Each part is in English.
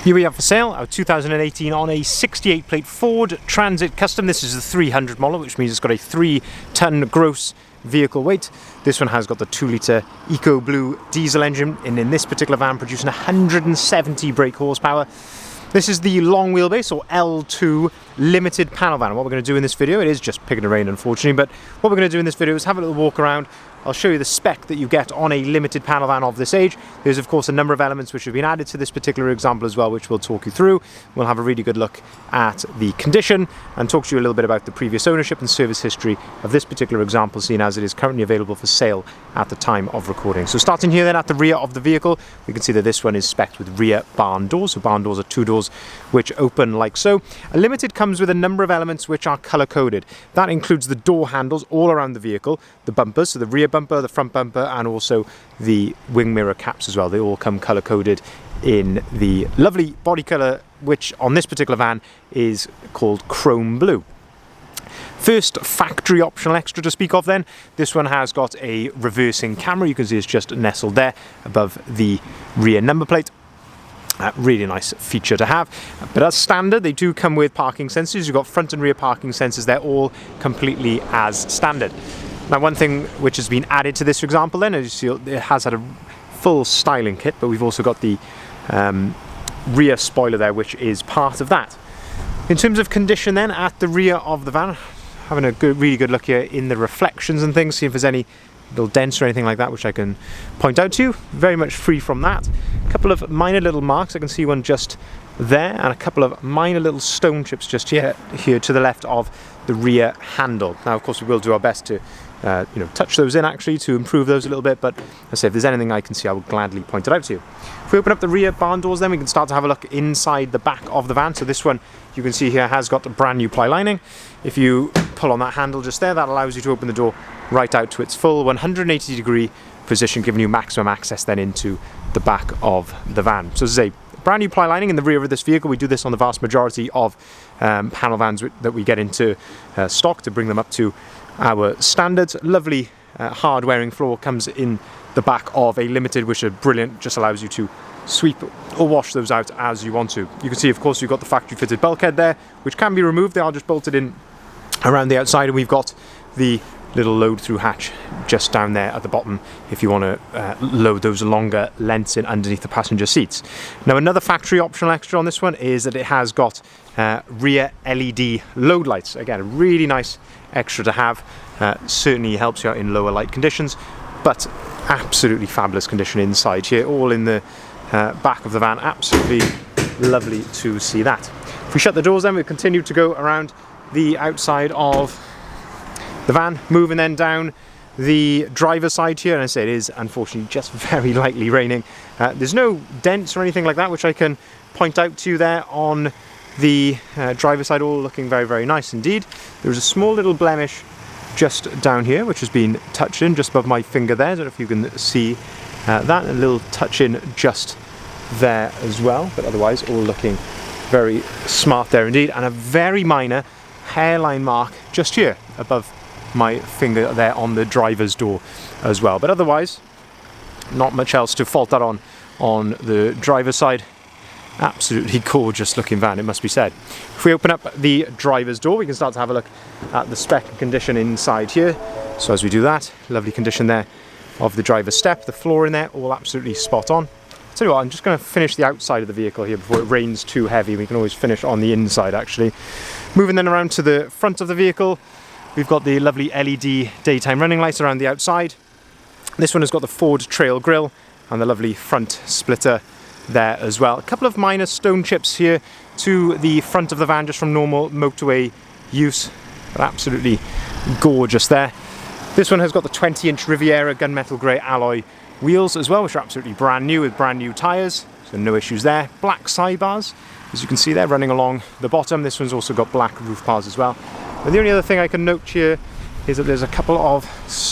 Here we have for sale our 2018 on a 68 plate Ford Transit Custom. This is the 300 model, which means it's got a 3-ton gross vehicle weight. This one has got the 2-litre Eco Blue diesel engine, and in this particular van producing 170 brake horsepower. This is the long wheelbase, or L2 limited panel van. What we're going to do in this video, it is just picking the rain unfortunately, but what we're going to do in this video is have a little walk around. I'll show you the spec that you get on a limited panel van of this age. There's of course a number of elements which have been added to this particular example as well, which we'll talk you through. We'll have a really good look at the condition and talk to you a little bit about the previous ownership and service history of this particular example, seeing as it is currently available for sale at the time of recording. So starting here then at the rear of the vehicle, we can see that this one is spec'd with rear barn doors. So barn doors are 2 doors which open like so. A limited comes with a number of elements which are color coded. That includes the door handles all around the vehicle, the bumpers, so the rear bumper, the front bumper, and also the wing mirror caps as well. They all come color coded in the lovely body color, which on this particular van is called chrome blue. First factory optional extra to speak of then, this one has got a reversing camera. You can see it's just nestled there above the rear number plate. Really nice feature to have, but as standard they do come with parking sensors. You've got front and rear parking sensors, they're all completely as standard. Now one thing which has been added to this example then, as you see, it has had a full styling kit, but we've also got the rear spoiler there, which is part of that. In terms of condition then, at the rear of the van, having a really good look here in the reflections and things, see if there's any little dents or anything like that which I can point out to you. Very much free from that. A couple of minor little marks, I can see one just there, and a couple of minor little stone chips just here to the left of the rear handle. Now of course we will do our best to touch those in actually to improve those a little bit, but I say if there's anything I can see I will gladly point it out to you. If we open up the rear barn doors then we can start to have a look inside the back of the van. So this one you can see here has got a brand new ply lining. If you pull on that handle just there, that allows you to open the door right out to its full 180 degree position, giving you maximum access then into the back of the van. So as I say, brand new ply lining in the rear of this vehicle. We do this on the vast majority of panel vans that we get into stock to bring them up to our standards. Lovely hard wearing floor comes in the back of a limited, which are brilliant, just allows you to sweep or wash those out as you want to. You can see of course you've got the factory fitted bulkhead there, which can be removed. They are just bolted in around the outside, and we've got the little load through hatch just down there at the bottom if you want to load those longer lengths in underneath the passenger seats. Now another factory optional extra on this one is that it has got rear LED load lights. Again, a really nice extra to have. Certainly helps you out in lower light conditions, but absolutely fabulous condition inside here, all in the back of the van. Absolutely lovely to see that. If we shut the doors then, we continue to go around the outside of the van, moving then down the driver's side here, and I say it is unfortunately just very lightly raining. There's no dents or anything like that which I can point out to you there on the driver's side, all looking very, very nice indeed. There's a small little blemish just down here which has been touched in just above my finger there. I don't know if you can see that, a little touch in just there as well, but otherwise all looking very smart there indeed, and a very minor hairline mark just here above my finger there on the driver's door as well, but otherwise not much else to fault that on the driver's side. Absolutely gorgeous looking van, it must be said. If we open up the driver's door, we can start to have a look at the spec and condition inside here. So as we do that, lovely condition there of the driver's step, the floor in there, all absolutely spot on. Tell you what, I'm just going to finish the outside of the vehicle here before it rains too heavy. We can always finish on the inside actually. Moving then around to the front of the vehicle, we've got the lovely LED daytime running lights around the outside. This one has got the Ford Trail grille and the lovely front splitter there as well. A couple of minor stone chips here to the front of the van just from normal motorway use, but absolutely gorgeous there. This one has got the 20-inch Riviera gunmetal grey alloy wheels as well, which are absolutely brand new with brand new tyres, so no issues there. Black sidebars, as you can see there, running along the bottom. This one's also got black roof bars as well. But the only other thing I can note here is that there's a couple of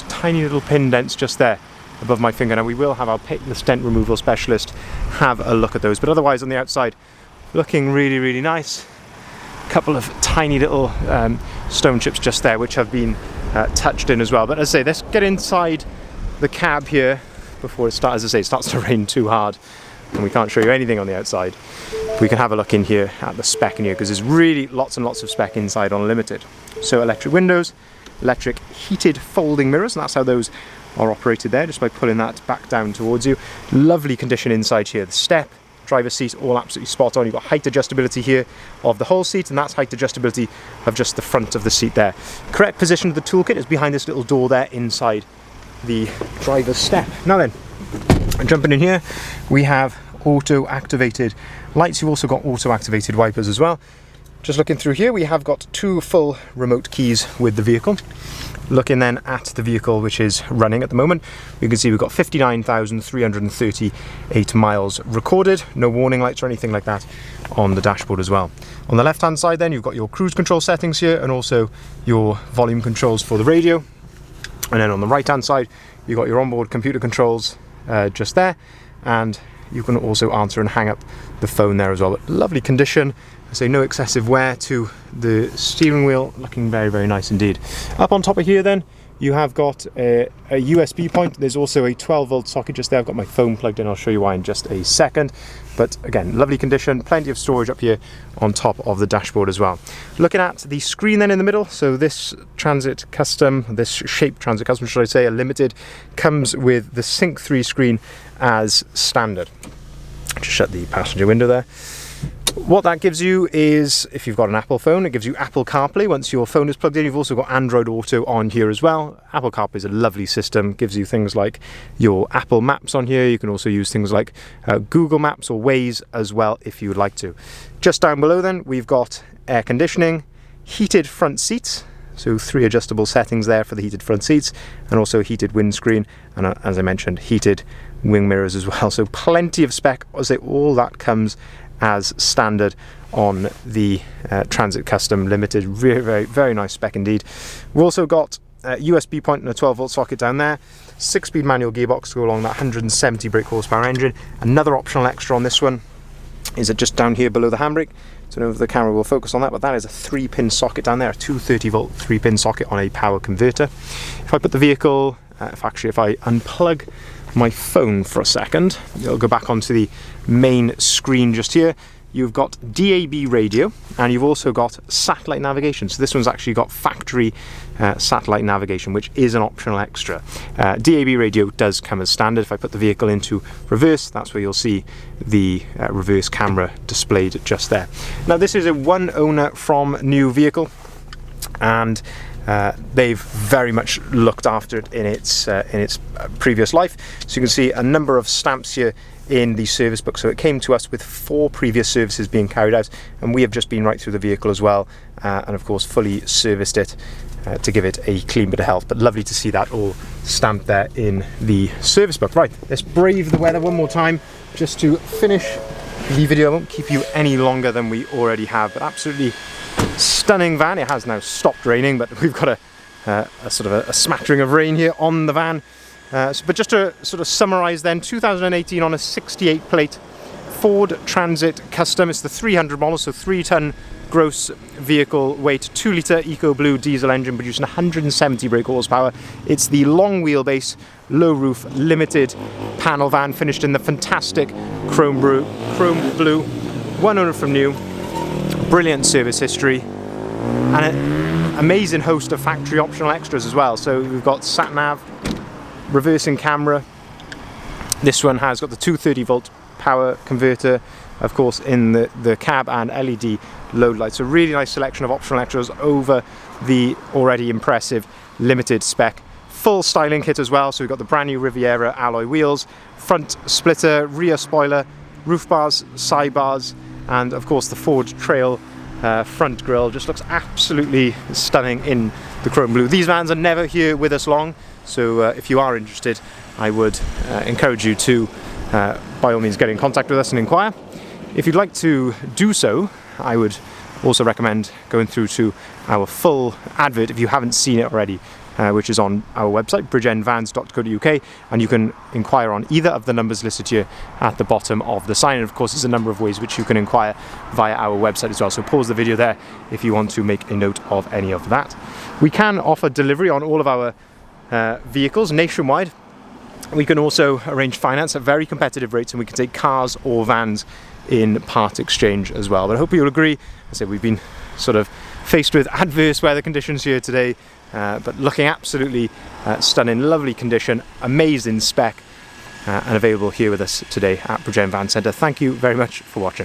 tiny little pin dents just there above my finger. Now we will have our paintless dent removal specialist have a look at those, but otherwise on the outside looking really, really nice. A couple of tiny little stone chips just there which have been touched in as well. But as I say, let's get inside the cab here before it starts, as I say, it starts to rain too hard and we can't show you anything on the outside. We can have a look in here at the spec in here, because there's really lots and lots of spec inside on Limited. So electric windows, electric heated folding mirrors, and that's how those are operated there, just by pulling that back down towards you. Lovely condition inside here. The step, driver's seat, all absolutely spot on. You've got height adjustability here of the whole seat, and that's height adjustability of just the front of the seat there. Correct position of the toolkit is behind this little door there inside the driver's step. Now then, jumping in here, we have auto activated lights. You've also got auto activated wipers as well. Just looking through here, we have got 2 full remote keys with the vehicle. Looking then at the vehicle, which is running at the moment, we can see we've got 59,338 miles recorded. No warning lights or anything like that on the dashboard as well. On the left hand side then, you've got your cruise control settings here, and also your volume controls for the radio. And then on the right hand side, you've got your onboard computer controls just there, and you can also answer and hang up the phone there as well. But lovely condition. I say no excessive wear to the steering wheel, looking very, very nice indeed. Up on top of here then, you have got a USB point. There's also a 12 volt socket just there. I've got my phone plugged in, I'll show you why in just a second. But again, lovely condition, plenty of storage up here on top of the dashboard as well. Looking at the screen then in the middle, so this Transit Custom, this Shape Transit Custom, should I say, a Limited, comes with the Sync 3 screen as standard. Just shut the passenger window there. What that gives you is, if you've got an Apple phone, it gives you Apple CarPlay once your phone is plugged in. You've also got Android Auto on here as well. Apple CarPlay is a lovely system, gives you things like your Apple Maps on here. You can also use things like Google Maps or Waze as well if you would like to. Just down below then, we've got air conditioning, heated front seats, so 3 adjustable settings there for the heated front seats, and also heated windscreen, and as I mentioned, heated wing mirrors as well. So plenty of spec. I say all that comes as standard on the Transit Custom Limited. Very, very, very nice spec indeed. We've also got a USB point and a 12 volt socket down there. 6-speed manual gearbox to go along that 170 brake horsepower engine. Another optional extra on this one is it just down here below the handbrake. I don't know if the camera will focus on that, but that is a 3-pin socket down there, a 230 volt 3-pin socket on a power converter. If I put the vehicle, if I unplug my phone for a second, it'll go back onto the main screen just here. You've got DAB radio, and you've also got satellite navigation. So this one's actually got factory satellite navigation, which is an optional extra. DAB radio does come as standard. If I put the vehicle into reverse, that's where you'll see the reverse camera displayed just there. Now this is a one owner from new vehicle, and they've very much looked after it in its previous life. So you can see a number of stamps here in the service book. So it came to us with 4 previous services being carried out, and we have just been right through the vehicle as well, and of course fully serviced it to give it a clean bit of health. But lovely to see that all stamped there in the service book. Right, let's brave the weather one more time just to finish the video. I won't keep you any longer than we already have, but absolutely stunning van. It has now stopped raining, but we've got a sort of a smattering of rain here on the van. But just to sort of summarise then, 2018 on a 68 plate Ford Transit Custom. It's the 300 model, so 3-ton gross vehicle weight, 2-litre Eco Blue diesel engine producing 170 brake horsepower. It's the long wheelbase, low roof, limited panel van, finished in the fantastic chrome blue, one owner from new. Brilliant service history, and an amazing host of factory optional extras as well. So we've got sat nav, reversing camera. This one has got the 230 volt power converter, of course, in the cab, and LED load lights. So really nice selection of optional extras over the already impressive Limited spec. Full styling kit as well. So we've got the brand new Riviera alloy wheels, front splitter, rear spoiler, roof bars, side bars, and of course the Ford Trail front grille just looks absolutely stunning in the chrome blue. These vans are never here with us long, so if you are interested, I would encourage you to by all means get in contact with us and inquire. If you'd like to do so, I would also recommend going through to our full advert if you haven't seen it already, which is on our website, bridgeendvans.co.uk, and you can inquire on either of the numbers listed here at the bottom of the sign. And of course, there's a number of ways which you can inquire via our website as well. So pause the video there if you want to make a note of any of that. We can offer delivery on all of our vehicles nationwide. We can also arrange finance at very competitive rates, and we can take cars or vans in part exchange as well. But I hope you'll agree. I say we've been sort of faced with adverse weather conditions here today, but looking absolutely stunning, lovely condition, amazing spec, and available here with us today at Bridgend Van Centre. Thank you very much for watching.